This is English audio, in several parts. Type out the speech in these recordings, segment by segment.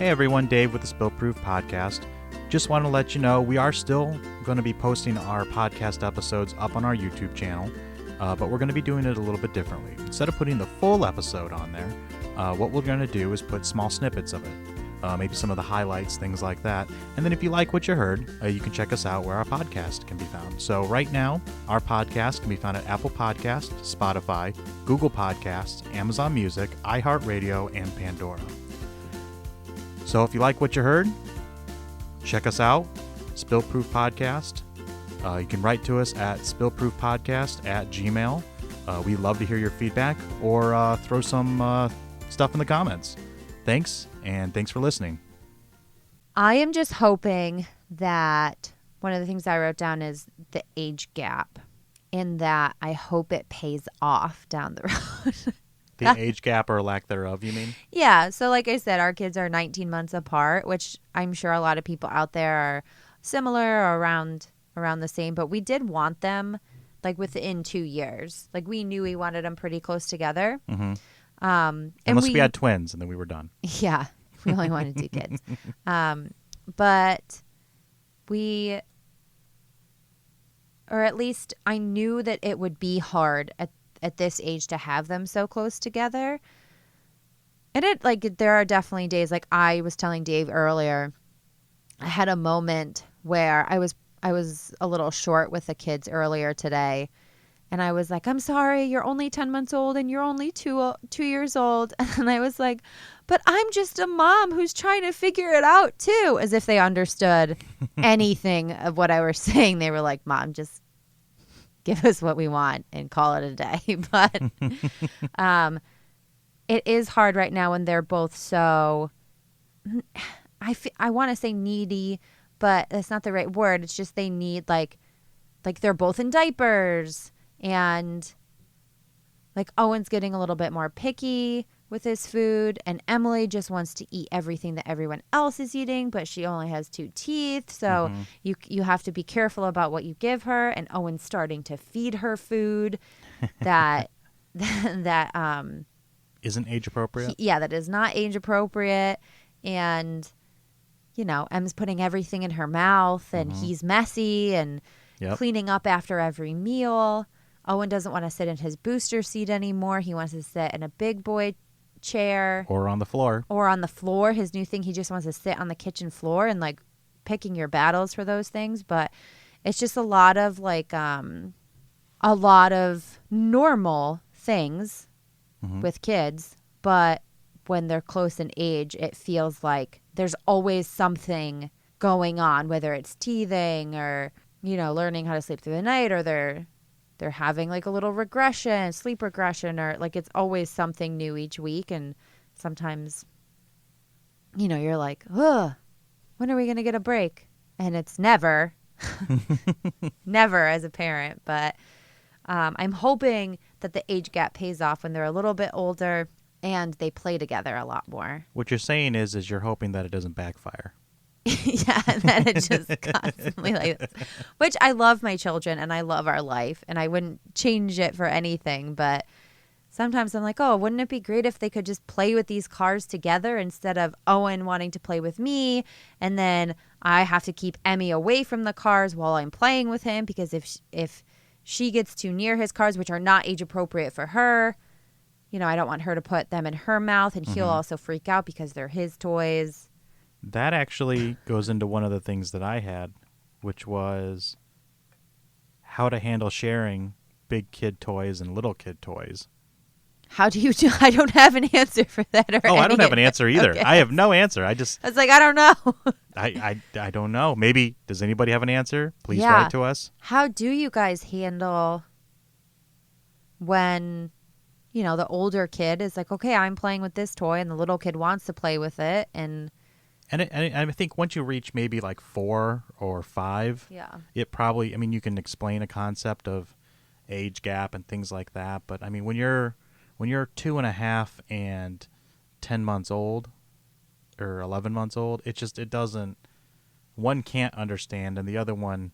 Hey everyone, Dave with the Spillproof Podcast. Just want to let you know we are still going to be posting our podcast episodes up on our YouTube channel, but we're going to be doing it a little bit differently. Instead of putting the full episode on there, what we're going to do is put small snippets of it, maybe some of the highlights, things like that. And then if you like what you heard, you can check us out where our podcast can be found. So right now, our podcast can be found at Apple Podcasts, Spotify, Google Podcasts, Amazon Music, iHeartRadio, and Pandora. So if you like what you heard, check us out, Spillproof Podcast. You can write to us at spillproofpodcast@gmail.com. We'd love to hear your feedback or throw some stuff in the comments. Thanks, and thanks for listening. I am just hoping that one of the things I wrote down is the age gap, in that I hope it pays off down the road. The age gap or lack thereof, you mean? Yeah. So like I said, our kids are 19 months apart, which I'm sure a lot of people out there are similar or around the same. But we did want them like within 2 years. Like we knew we wanted them pretty close together. Mm-hmm. Unless we had twins and then we were done. Yeah. We only wanted 2 kids. But or at least I knew that it would be hard at this age to have them so close together. And there are definitely days, like I was telling Dave earlier, I had a moment where I was a little short with the kids earlier today. And I was like, I'm sorry, you're only 10 months old and you're only 2 years old. And I was like, but I'm just a mom who's trying to figure it out too. As if they understood anything of what I was saying. They were like, Mom, just give us what we want and call it a day. But it is hard right now when they're both so, I want to say needy, but that's not the right word. It's just they need like they're both in diapers, and like Owen's getting a little bit more picky with his food, and Emily just wants to eat everything that everyone else is eating, but she only has 2 teeth. So you have to be careful about what you give her. And Owen's starting to feed her food that isn't age appropriate. That is not age appropriate. And Em's putting everything in her mouth, and he's messy and cleaning up after every meal. Owen doesn't want to sit in his booster seat anymore. He wants to sit in a big boy chair. Or on the floor. His new thing, he just wants to sit on the kitchen floor, and like picking your battles for those things. But it's just a lot of normal things with kids. But when they're close in age, it feels like there's always something going on, whether it's teething or, learning how to sleep through the night, or they're having like a little sleep regression, or like it's always something new each week. And sometimes, you're like, ugh, when are we going to get a break? And it's never, never as a parent. But I'm hoping that the age gap pays off when they're a little bit older and they play together a lot more. What you're saying is you're hoping that it doesn't backfire. Yeah, that it just constantly like this. Which I love my children and I love our life and I wouldn't change it for anything. But sometimes I'm like, oh, wouldn't it be great if they could just play with these cars together instead of Owen wanting to play with me, and then I have to keep Emmy away from the cars while I'm playing with him, because if she gets too near his cars, which are not age appropriate for her, I don't want her to put them in her mouth, and he'll also freak out because they're his toys. That actually goes into one of the things that I had, which was how to handle sharing big kid toys and little kid toys. How do you do? I don't have an answer for that. I don't have an answer either. Okay. I have no answer. I was like, I don't know. I don't know. Maybe, does anybody have an answer? Please write to us. How do you guys handle when, the older kid is like, okay, I'm playing with this toy, and the little kid wants to play with it, and I think once you reach maybe like 4 or 5, it probably, you can explain a concept of age gap and things like that. But when you're 2.5 and 10 months old or 11 months old, it doesn't, one can't understand and the other one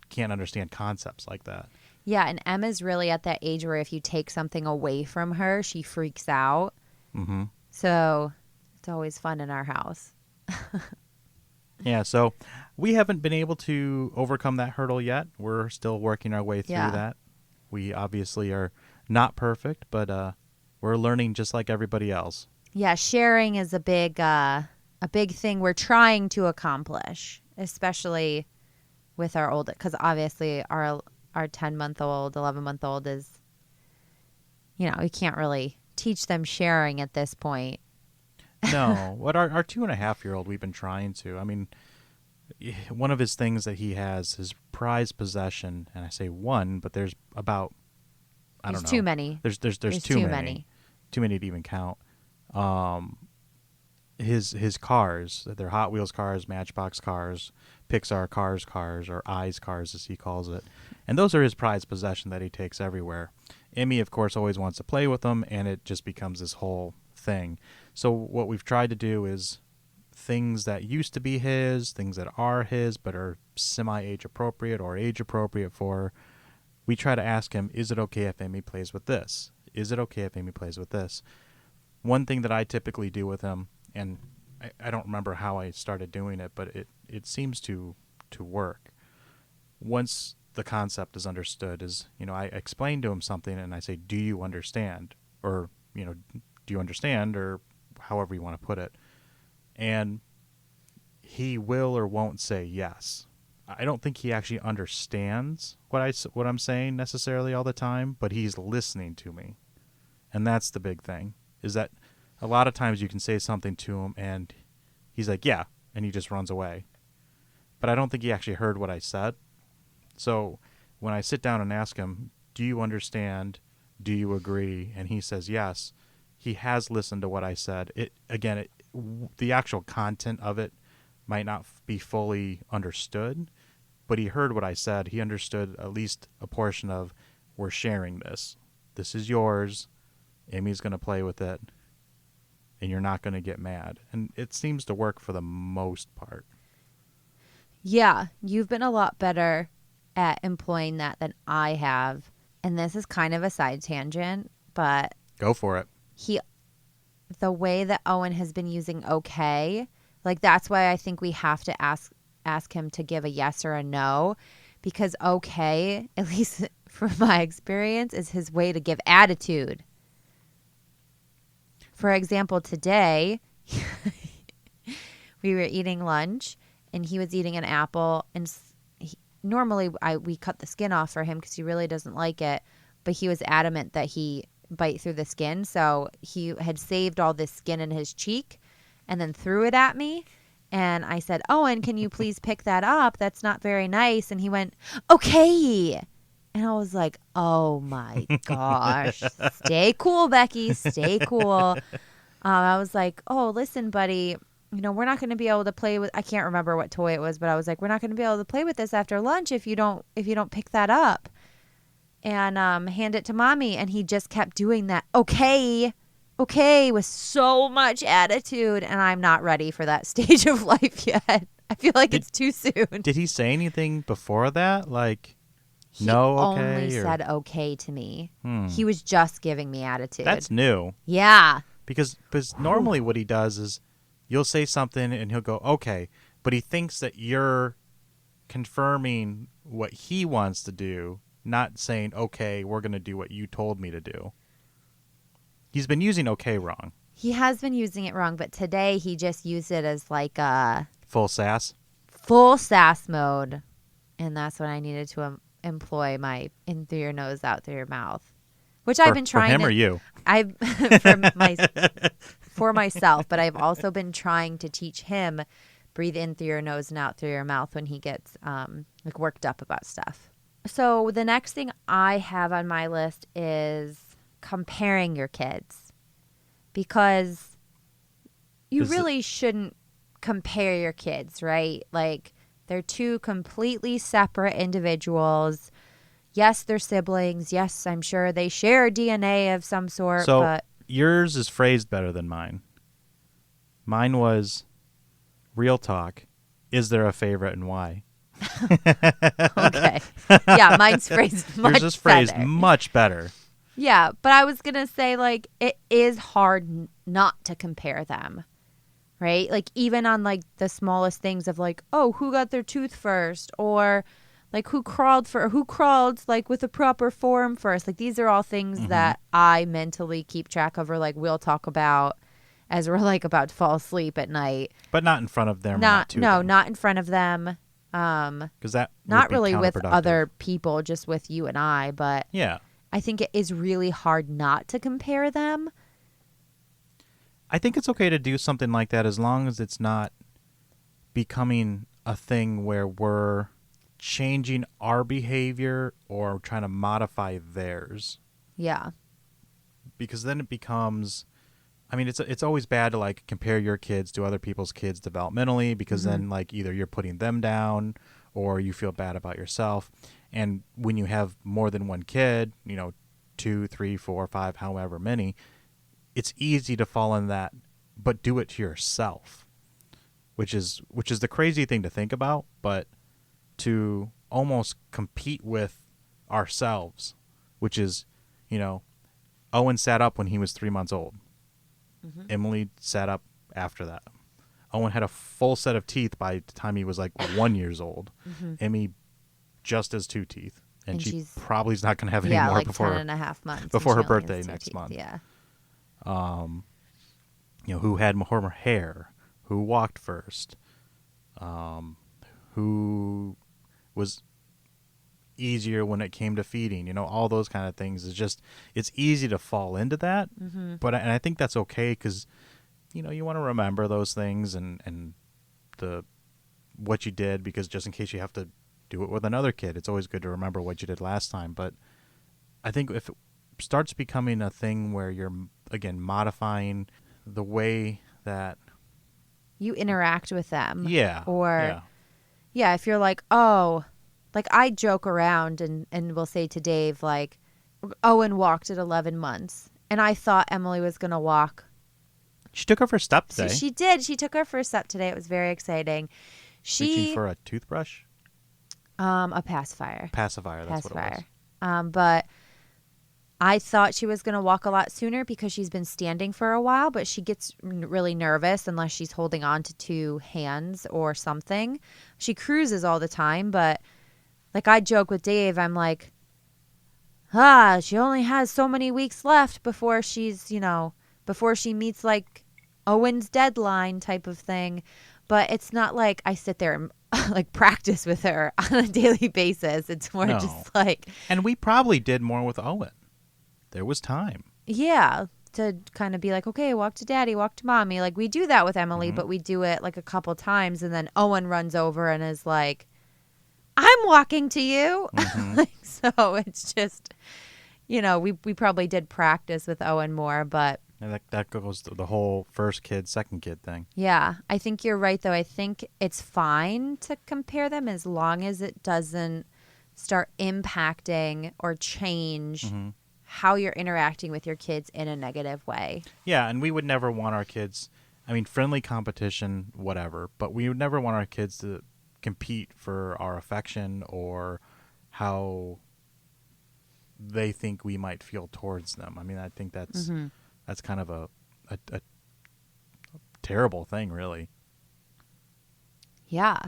can't understand concepts like that. Yeah, and Emma's really at that age where if you take something away from her, she freaks out. Mm-hmm. So It's always fun in our house. Yeah, so we haven't been able to overcome that hurdle yet. We're still working our way through that. We obviously are not perfect, but we're learning just like everybody else. Yeah, sharing is a big thing we're trying to accomplish, especially with our old, because obviously our 10-month-old, 11-month-old is, we can't really teach them sharing at this point. No, what our 2.5-year-old we've been trying to. I mean, one of his things that he has is prized possession, and I say one, but there's about I don't know. Too many. There's too many. Too many to even count. His cars, they're Hot Wheels cars, Matchbox cars, Pixar cars, or Eyes cars as he calls it. And those are his prized possession that he takes everywhere. Emmy, of course, always wants to play with them, and it just becomes this whole thing. So what we've tried to do is things that used to be his, things that are his but are semi-age appropriate or age appropriate for, we try to ask him, is it okay if Emmy plays with this? Is it okay if Emmy plays with this? One thing that I typically do with him, and I don't remember how I started doing it, but it seems to work. Once the concept is understood, is, I explain to him something and I say, do you understand? Or, do you understand? Or however you want to put it. And he will or won't say yes. I don't think he actually understands what I'm saying necessarily all the time, but he's listening to me. And that's the big thing, is that a lot of times you can say something to him and he's like, yeah, and he just runs away. But I don't think he actually heard what I said. So when I sit down and ask him, do you understand? Do you agree? And he says yes. He has listened to what I said. The actual content of it might not be fully understood, but he heard what I said. He understood at least a portion of, we're sharing this. This is yours. Amy's going to play with it, and you're not going to get mad. And it seems to work for the most part. Yeah, you've been a lot better at employing that than I have. And this is kind of a side tangent, but go for it. The way that Owen has been using okay, like that's why I think we have to ask him to give a yes or a no, because okay, at least from my experience, is his way to give attitude. For example, today we were eating lunch and he was eating an apple, and normally we cut the skin off for him because he really doesn't like it, but he was adamant that he bite through the skin, so he had saved all this skin in his cheek and then threw it at me, and I said, Owen, can you please pick that up? That's not very nice. And he went, okay. And I was like, oh my gosh, stay cool, Becky, stay cool. I was like, oh, listen, buddy, we're not going to be able to play with, I can't remember what toy it was, but I was like, we're not going to be able to play with this after lunch if you don't pick that up and hand it to mommy. And he just kept doing that. Okay, with so much attitude. And I'm not ready for that stage of life yet. I feel like it's too soon. Did he say anything before that? Like, he no, okay? Only said okay to me. He was just giving me attitude. That's new. Yeah. Because normally what he does is you'll say something and he'll go, okay. But he thinks that you're confirming what he wants to do, not saying, okay, we're going to do what you told me to do. He's been using okay wrong. He has been using it wrong, but today he just used it as like a full sass mode. And that's when I needed to employ my in through your nose, out through your mouth, which I've been trying. For him or you? For myself, but I've also been trying to teach him breathe in through your nose and out through your mouth when he gets like worked up about stuff. So the next thing I have on my list is comparing your kids, because you really shouldn't compare your kids, right? Like, they're two completely separate individuals. Yes, they're siblings. Yes, I'm sure they share DNA of some sort. So but yours is phrased better than mine. Mine was, real talk, is there a favorite and why? Okay. Yeah, mine's phrased much better. Yours is phrased much better. Yeah, but I was going to say, like, it is hard not to compare them. right? Like even on like the smallest things of like, oh, who got their tooth first, or like who crawled like with a proper form first. Like these are all things that I mentally keep track of, or like we'll talk about as we're like about to fall asleep at night. But not in front of them. Not in front of them. Because that not would be really with counterproductive. other people, just with you and I. But yeah, I think it is really hard not to compare them. I think it's okay to do something like that as long as it's not becoming a thing where we're changing our behavior or trying to modify theirs. Yeah. Because then it becomes, I mean, it's always bad to like compare your kids to other people's kids developmentally, because then like either you're putting them down or you feel bad about yourself. And when you have more than one kid, 2, 3, 4, 5, however many, it's easy to fall in that, but do it to yourself, which is the crazy thing to think about, but to almost compete with ourselves, which is, Owen sat up when he was 3 months old. Emily sat up after that. Owen had a full set of teeth by the time he was like 1 year old. Emmy just has 2 teeth. And she probably is not going to have any more like before 10.5 months before her birthday next month. Yeah. Who had more hair, who walked first, who was easier when it came to feeding, all those kind of things. It's easy to fall into that. But I think that's okay, because, you want to remember those things and what you did, because just in case you have to do it with another kid, it's always good to remember what you did last time. But I think if it starts becoming a thing where you're, again, modifying the way that you interact with them. Yeah. Or, if you're like, oh, like I joke around and will say to Dave, like, Owen walked at 11 months. And I thought Emily was going to walk. She took her first step today. She did. She took her first step today. It was very exciting. Reaching for a toothbrush? A pacifier. That's what it was. But I thought she was going to walk a lot sooner because she's been standing for a while, but she gets really nervous unless she's holding on to 2 hands or something. She cruises all the time, but like I joke with Dave, I'm like, she only has so many weeks left before she's, before she meets like Owen's deadline type of thing. But it's not like I sit there and like practice with her on a daily basis. It's more just like. And we probably did more with Owen. There was time. Yeah. To kind of be like, okay, walk to daddy, walk to mommy. Like we do that with Emily, but we do it like a couple times. And then Owen runs over and is like, I'm walking to you. So it's just, we probably did practice with Owen more, but. And that goes to the whole first kid, second kid thing. Yeah. I think you're right, though. I think it's fine to compare them as long as it doesn't start impacting or change how you're interacting with your kids in a negative way. Yeah, and we would never want our kids, friendly competition, whatever, but we would never want our kids to compete for our affection or how they think we might feel towards them. I think that's kind of a terrible thing, really. Yeah.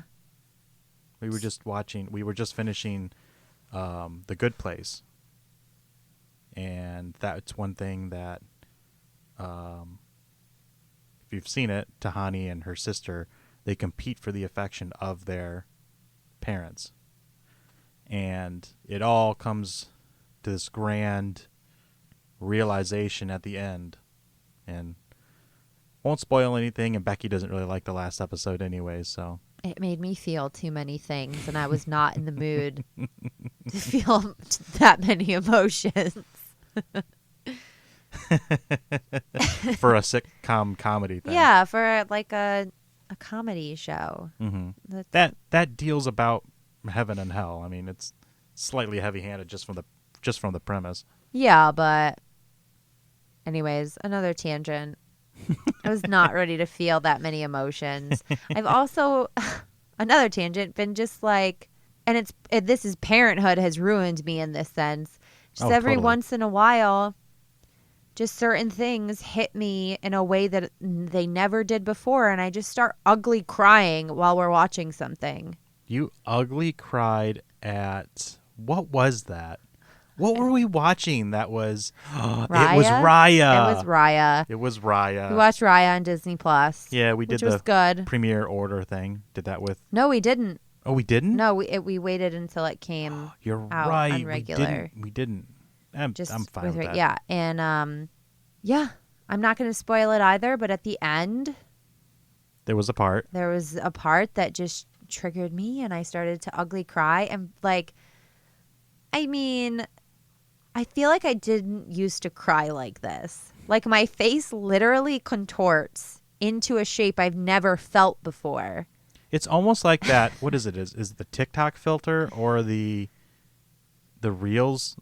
We were just finishing The Good Place. And that's one thing that, if you've seen it, Tahani and her sister, they compete for the affection of their parents. And it all comes to this grand realization at the end. And won't spoil anything, and Becky doesn't really like the last episode anyway, so. It made me feel too many things, and I was not in the mood to feel that many emotions. For a sitcom comedy thing. Yeah, for like a comedy show. That deals about heaven and hell. It's slightly heavy-handed just from the premise. Yeah, but anyways, another tangent. I was not ready to feel that many emotions. I've also, another tangent, been just like, and this is parenthood has ruined me in this sense. Just every totally. once in a while, just certain things hit me in a way that they never did before. And I just start ugly crying while we're watching something. You ugly cried at, what was that? What were we watching? That was, Raya? It was Raya. It was Raya. It was Raya. We watched Raya on Disney Plus. Yeah, we did which was the good. premiere order thing. Did that with. No, we didn't. Oh, we didn't? No, we waited until it came You're out right. on regular. We didn't. I'm fine with that. Yeah, and yeah, I'm not going to spoil it either. But at the end, there was a part that just triggered me, and I started to ugly cry. And like, I mean, I feel like I didn't used to cry like this. Like my face literally contorts into a shape I've never felt before. It's almost like that. What is it? Is it the TikTok filter or the Reels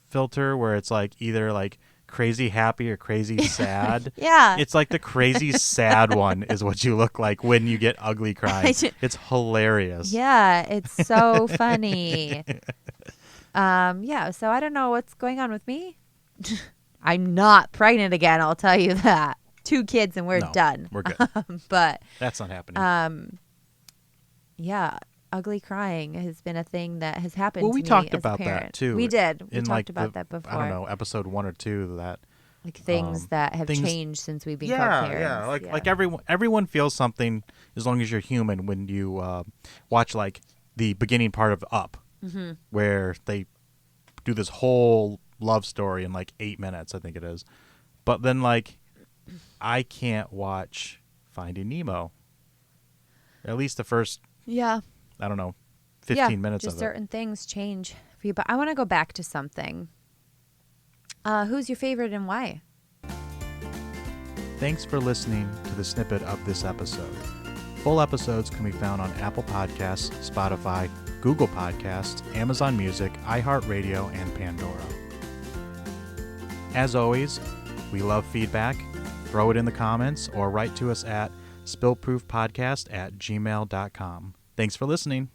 filter, where it's like either like crazy happy or crazy sad? Yeah. It's like the crazy sad one is what you look like when you get ugly crying. It's hilarious. Yeah, it's so funny. Yeah, so I don't know what's going on with me. I'm not pregnant again, I'll tell you that. 2 kids and we're done. We're good. But that's not happening. Yeah, ugly crying has been a thing that has happened to me. Well, we talked as about a parent. that too. We did. We talked like about that before. I don't know, episode 1 or 2 that like things that have changed since we've become parents. Yeah, like everyone feels something as long as you're human when you watch like the beginning part of Up, where they do this whole love story in like 8 minutes, I think it is. But then like I can't watch Finding Nemo. At least the first, I don't know, 15 minutes of it. Just certain things change for you. But I want to go back to something. Who's your favorite and why? Thanks for listening to the snippet of this episode. Full episodes can be found on Apple Podcasts, Spotify, Google Podcasts, Amazon Music, iHeartRadio, and Pandora. As always, we love feedback. Throw it in the comments or write to us at spillproofpodcast@gmail.com. Thanks for listening.